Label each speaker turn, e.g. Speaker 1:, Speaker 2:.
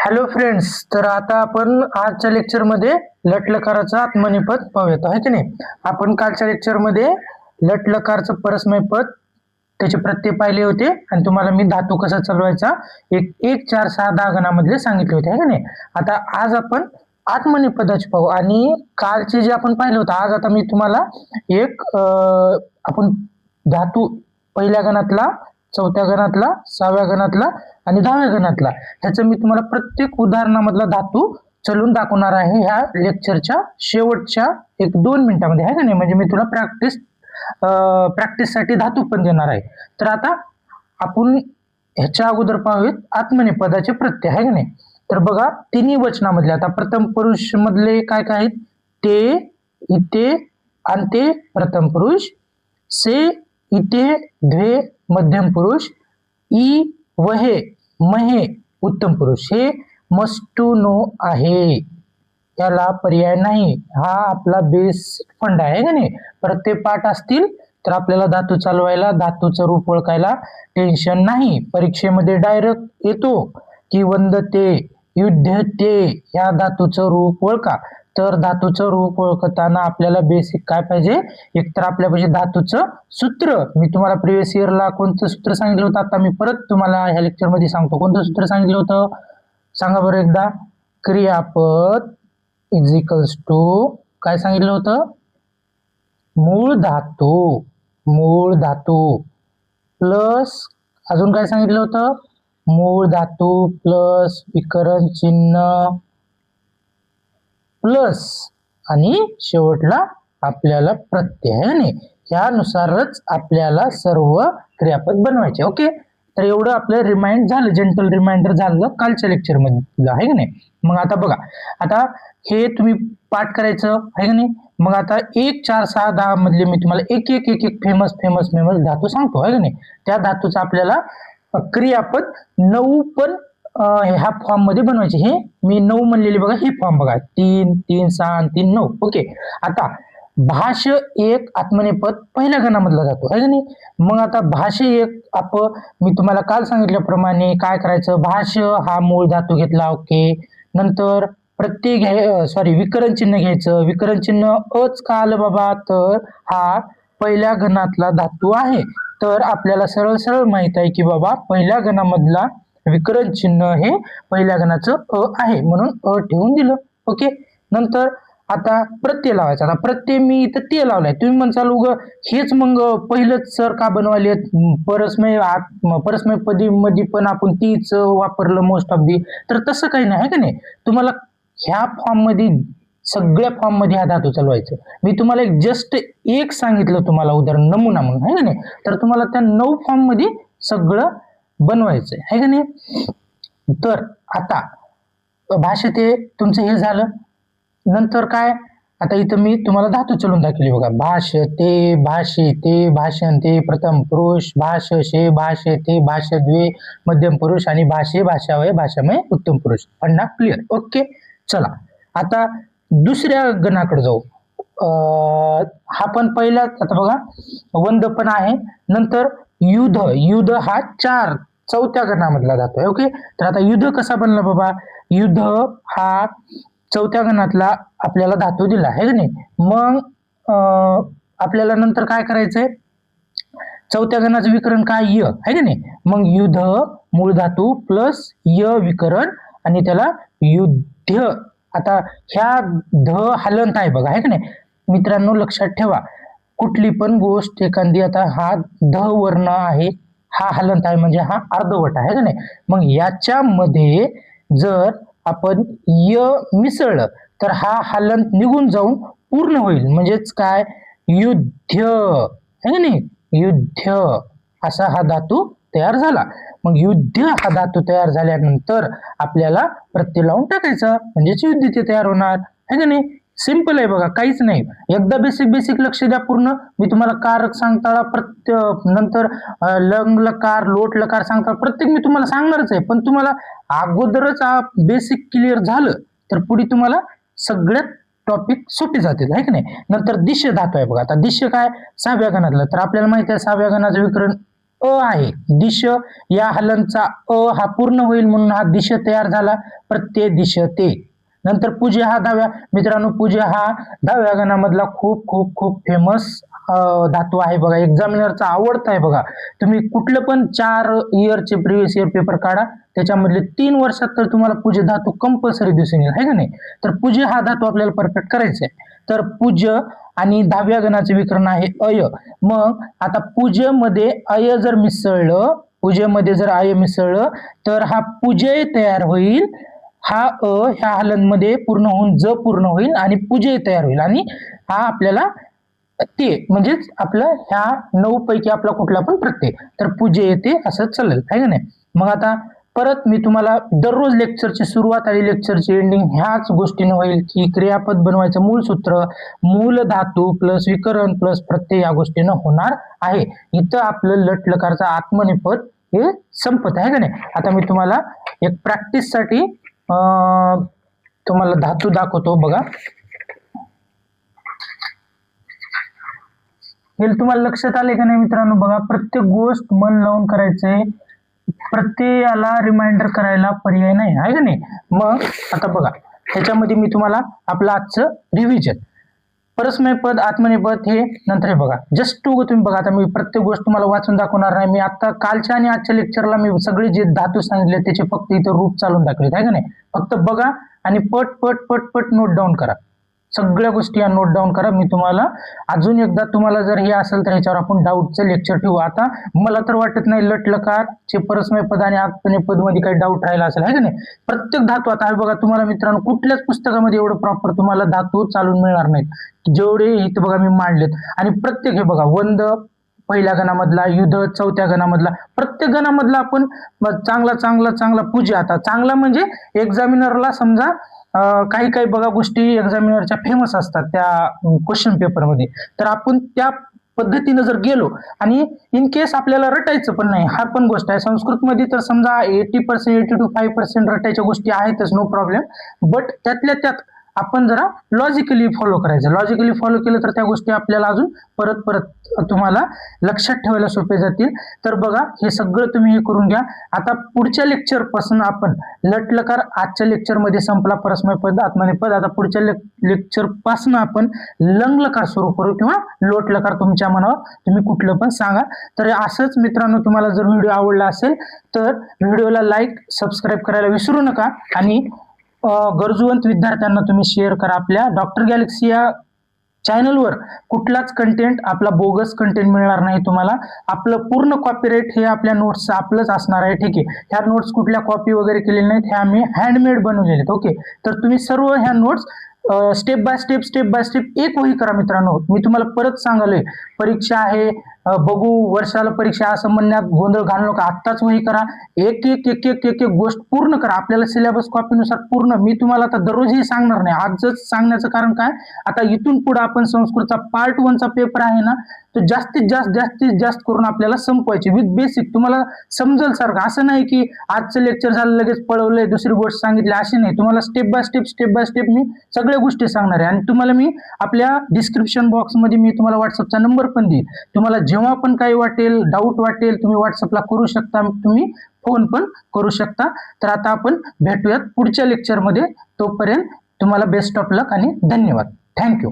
Speaker 1: Hello friends, तर आता आपण आजच्या लेक्चरमध्ये लटलकाराचं आत्मनेपद पाहूयात, आहे की नाही. आपण कालच्या लेक्चरमध्ये लटलकारचं परस्मय पद त्याचे प्रत्यय पाहिले होते आणि तुम्हाला मी धातू कसा चालवायचा एक 1 4 6 10 गणामधले सांगितले होते, आहे की नाही. आता आज आपण आत्मनेपदाचे पाहू आणि कालचे जे आपण पाहिलं होतं, आज आता मी तुम्हाला एक आपण धातू पहिल्या गणातला, चौथ्या गणातला, 6व्या गणातला आणि 10व्या गणातला ह्याचं मी तुम्हाला प्रत्येक उदाहरणामधला धातू चलून दाखवणार आहे ह्या लेक्चरच्या शेवटच्या 1-2 मिनिटांमध्ये, आहे का नाही. म्हणजे मी तुला प्रॅक्टिससाठी धातू पण देणार आहे. तर आता आपण ह्याच्या अगोदर पाहूयात आत्मनेपदाचे प्रत्यय, आहे का नाही. तर बघा, तिन्ही वचनामधले आता प्रथम पुरुष मधले काय काय आहेत, ते, इथे, अंते प्रथम पुरुष, से, इथे, द्वे मध्यम पुरुष, ई, वहे, महे उत्तम पुरुष. हे मस्ट टू नो आहे, याला पर्याय नाही. हा आपला बेसिक फंड आहे का नाही. प्रत्येक पाठ असतील तर आपल्याला धातू चालवायला, धातूचं रूप ओळखायला टेन्शन नाही. परीक्षेमध्ये डायरेक्ट येतो की वंदते, युद्धते या धातूचं रूप ओळखा. तर धातूचं रूप ओळखताना आपल्याला बेसिक काय पाहिजे, एकतर आपल्यापाशी धातूचं सूत्र. मी तुम्हाला प्रिव्हियस इयरला कोणतं सूत्र सांगितलं होतं, आता मी परत तुम्हाला ह्या लेक्चरमध्ये सांगतो. कोणतं सूत्र सांगितलं होतं सांगा बरं एकदा. क्रियापद इज इक्वल्स टू काय सांगितलं होतं, मूळ धातू प्लस अजून काय सांगितलं होतं, मूळ धातू प्लस विकरण चिन्ह प्लस आणि शेवटला आपल्याला प्रत्यय, आहे ना. यानुसारच आपल्याला सर्व क्रियापद बनवायचे. ओके, तर एवढं आपलं रिमाइंड झालं, जनरल रिमाइंडर झालं कालच्या लेक्चर मध्ये, आहे की नाही. मग आता बघा, आता हे तुम्ही पाठ करायचं, आहे की नाही. मग आता 1 4 6 10 मधले मी तुम्हाला एक एक एक एक फेमस धातू सांगतो, आहे की नाही. त्या धातूचा आपल्याला क्रियापद 9 पण ह्या फॉर्म मध्ये बनवायचे. हे मी 9 म्हणलेले बघा, हे फॉर्म बघा, 3 3 6 आणि 3 9. ओके, आता भाष्य एक आत्मनेपद पहिल्या गणामधला जातो, आहे की नाही. मग आता भाष्य एक मी तुम्हाला काल सांगितल्याप्रमाणे काय करायचं, भाष्य हा मूळ धातू घेतला. ओके, नंतर प्रत्यय विकरण चिन्ह घ्यायचं. विकरण चिन्ह अच का आलं बाबा, तर हा पहिल्या गणातला धातू आहे. तर आपल्याला सरळ सरळ माहित आहे की बाबा पहिल्या गणामधला विकरण चिन्ह हे पहिल्या गणाचं अ आहे, म्हणून अ ठेवून दिलं. ओके, नंतर आता प्रत्यय लावायचा. आता प्रत्यय मी इथं ते लावलाय, तुम्ही म्हणसाल उग हेच मग पहिलंच सर का बनवायले, परस्मय पदी मध्ये पण आपण तीच वापरलं मोस्ट ऑफ दी. तर तसं काही नाही, का नाही. तुम्हाला ह्या फॉर्म मध्ये, सगळ्या फॉर्म मध्ये हा धातू चालवायचं. मी तुम्हाला जस्ट एक सांगितलं तुम्हाला उदाहरण नमुना म्हणून, आहे का नाही. तर तुम्हाला त्या 9 फॉर्म मध्ये सगळं बनवायचं आहे का नाही. तर आता भाष्य ते तुमचं हे झालं. नंतर काय, आता इथं मी तुम्हाला धातू चलून दाखवली बघा. भाष्य ते, भाषे ते, भाषण ते प्रथम पुरुष, भाष्य शे, भाष्य ते, भाष्य द्वे मध्यम पुरुष आणि भाषे भाषावय भाषामय उत्तम पुरुष. फंडा क्लिअर. ओके, चला आता दुसऱ्या गणाकडे जाऊ. हा पण पहिला, आता बघा वंद पण आहे. नंतर युद्ध हा चौथ्या गणामधला जातोय. ओके, तर आता युद्ध कसा बनला बाबा, युद्ध हा चौथ्या गणातला आपल्याला धातू दिला, आहे का नाही. मग आपल्याला नंतर काय करायचंय, चौथ्या गणाचं विकरण काय, य, आहे का नाही. मग युद्ध मूळ धातू प्लस य विकरण आणि त्याला युद्ध. आता ह्या ध हलंत आहे बघा, आहे का नाही. मित्रांनो लक्षात ठेवा, कुठली पण गोष्ट एखादी, आता हा ध वर्ण आहे, हा हलंत आहे म्हणजे हा अर्धवट आहे का नाही. मग याच्यामध्ये जर आपण य मिसळलं तर हा हलंत निघून जाऊन पूर्ण होईल, म्हणजेच काय, युद्ध, आहे का नाही. युद्ध असा हा धातू तयार झाला. मग युद्ध हा धातू तयार झाल्यानंतर आपल्याला प्रत्यय लावून टाकायचा, म्हणजेच युद्ध ते तयार होणार, आहे का नाही. सिंपल आहे बघा, काहीच नाही. एकदा बेसिक लक्ष द्या पूर्ण. मी तुम्हाला कारक सांगताना नंतर लंग लकार, लोट लकार सांगता प्रत्येक मी तुम्हाला सांगणारच आहे, पण तुम्हाला अगोदरच बेसिक क्लिअर झालं तर पुढे तुम्हाला सगळ्यात टॉपिक सोपे जातील, आहे की नाही. नंतर दिश्य धातू आहे बघा. आता दिश्य काय, 6व्या गणातलं. तर आपल्याला माहिती आहे 6व्या गणाचं विकरण अ आहे दिश, या हलनचा हा पूर्ण होईल म्हणून हा दिश तयार झाला, प्रत्यय दिशते. नंतर पूज्य हा मित्रांनो पूज्य हा 10व्या गणामधला खूप खूप खूप फेमस धातू आहे बघा, एक्झामिनरचा आवडता आहे बघा. तुम्ही कुठलं पण 4 इयरचे प्रिव्हियस इयर पेपर काढा, त्याच्यामधले 3 वर्षात तर तुम्हाला पूज्य धातू कंपल्सरी दिसून येईल, आहे का नाही. तर पूज्य हा धातू आपल्याला परफेक्ट करायचा आहे. तर पूज्य आणि 10व्या गणाचे विकरण आहे अय. मग आता पूज्य मध्ये अय जर मिसळलं, पूजेमध्ये जर अय मिसळलं तर हा पूजय तयार होईल. हा ह्या हलनमध्ये पूर्ण होऊन ज पूर्ण होईल आणि पूजय तयार होईल आणि हा आपल्याला ते म्हणजेच आपलं ह्या 9 पैकी आपला कुठला पण प्रत्यय, तर पूजे येते असं चालेल, आहे का नाही. मग आता परत मी तुम्हाला दररोज लेक्चरची सुरुवात आणि लेक्चरची एंडिंग ह्याच गोष्टीने होईल की क्रियापद बनवायचं मूळ सूत्र मूल धातू प्लस विकरण प्लस प्रत्यय या गोष्टीनं होणार आहे. इथं आपलं लट लकारचा आत्मनेपद हे संपत आहे का नाही. आता मी तुम्हाला एक प्रॅक्टिस साठी तुम्हाला धातू दाखवतो बघा. हे तुम्हाला लक्षात आले का नाही मित्रांनो. बघा प्रत्येक गोष्ट मन लावून करायचंय, प्रत्येकाला रिमाइंडर करायला पर्याय नाही, आहे का नाही. मग आता बघा ह्याच्यामध्ये मी तुम्हाला आपलं आजचं रिव्हिजन परस्मय पद आत्मनेपद हे नंतर हे बघा जस्ट टू तुम्ही बघा. आता मी प्रत्येक गोष्ट तुम्हाला वाचून दाखवणार नाही. मी आता कालच्या आणि आजच्या लेक्चरला मी सगळे जे धातू सांगितले त्याचे फक्त इथं रूप चालून दाखवले, आहे का नाही. फक्त बघा आणि पट पट पट पट नोट डाऊन करा, सगळ्या गोष्टी या नोट डाऊन करा. मी तुम्हाला अजून एकदा तुम्हाला जर हे असेल तर ह्याच्यावर आपण डाऊटचं लेक्चर ठेवू. आता मला तर वाटत नाही लट लकारचे परस्मय पद आणि आत्मनेपद मध्ये काही डाऊट राहिला असेल, आहे का नाही. प्रत्येक धातू आता हे बघा तुम्हाला मित्रांनो कुठल्याच पुस्तकामध्ये एवढं प्रॉपर तुम्हाला धातू चालून मिळणार नाहीत जेवढे इथं बघा मी मांडलेत. आणि प्रत्येक हे बघा वंद पहिल्या गणामधला, युद्ध चौथ्या गणामधला, प्रत्येक गणामधला आपण चांगला चांगला चांगला पूजा. आता चांगला म्हणजे एक्झामिनरला समजा काही काही बघा गोष्टी एक्झामिनरच्या फेमस असतात त्या क्वेश्चन पेपरमध्ये, तर आपण त्या पद्धतीने जर गेलो आणि इन केस आपल्याला रटायचं पण नाही, हा पण गोष्ट आहे. संस्कृतमध्ये तर समजा 80% 80 to 5% रटायच्या गोष्टी आहेतच, नो प्रॉब्लेम. बट त्यातल्या त्यात आपण जरा लॉजिकली फॉलो करायचं. लॉजिकली फॉलो केलं तर त्या गोष्टी आपल्याला अजून परत परत तुम्हाला लक्षात ठेवायला सोपे जातील. तर बघा हे सगळं तुम्ही हे करून घ्या. आता पुढच्या लेक्चर पासून आपण लट लकार आजच्या लेक्चर मध्ये संपला परस्मय पद आत्मनेपद. आता पुढच्या लेक्चर पासून आपण लंग लकार सुरू करू किंवा लोट लकार, तुमच्या मनावर तुम्ही कुठलं पण सांगा. तर असंच मित्रांनो तुम्हाला जर व्हिडिओ आवडला असेल तर व्हिडिओला लाईक सबस्क्राईब करायला विसरू नका आणि गरजूवंत विद्यार्थ्यांना तुम्ही शेअर करा. आपल्या डॉक्टर गॅलेक्सी या चॅनलवर कुठलाच कंटेंट आपला बोगस कंटेंट मिळणार नाही तुम्हाला. आपलं पूर्ण कॉपीराइट हे आपल्या नोट्स आपलंच असणार आहे, ठीक आहे. ह्या नोट्स कुठल्या कॉपी वगैरे केलेल्या नाहीत, ह्या आम्ही हँडमेड बनवलेले आहेत, ओके. तर तुम्ही सर्व ह्या नोट्स स्टेप बाय स्टेप एक वही करा मित्रांनो. मी तुम्हाला परत सांगालोय परीक्षा आहे बघू वर्षाला परीक्षा असं म्हणण्यात गोंधळ घालू नका. आत्ताच वही करा, एक एक एक एक एक एक गोष्ट पूर्ण करा. आपल्याला सिलेबस कॉपीनुसार पूर्ण मी तुम्हाला आता दररोजही सांगणार नाही, आजच सांगण्याचं कारण काय, आता इथून पुढे आपण संस्कृतचा पार्ट 1 चा पेपर आहे ना, तो जास्तीत जास्त करून आपल्याला संपवायचे विथ बेसिक. तुम्हाला समजेल सारखं, असं नाही की आजचं लेक्चर झालं लगेच पळवलंय दुसरी गोष्ट सांगितली, अशी नाही. तुम्हाला स्टेप बाय स्टेप मी सगळ्या गोष्टी सांगणार आहे. आणि तुम्हाला मी आपल्या डिस्क्रिप्शन बॉक्समध्ये मी तुम्हाला व्हॉट्सअपचा नंबर पण देईल. तुम्हाला जेव्हा पण काही वाटेल, डाऊट वाटेल, तुम्ही व्हॉट्सअपला करू शकता, तुम्ही फोन पण करू शकता. तर आता आपण भेटूयात पुढच्या लेक्चरमध्ये. तोपर्यंत तुम्हाला बेस्ट ऑफ लक आणि धन्यवाद. थँक्यू.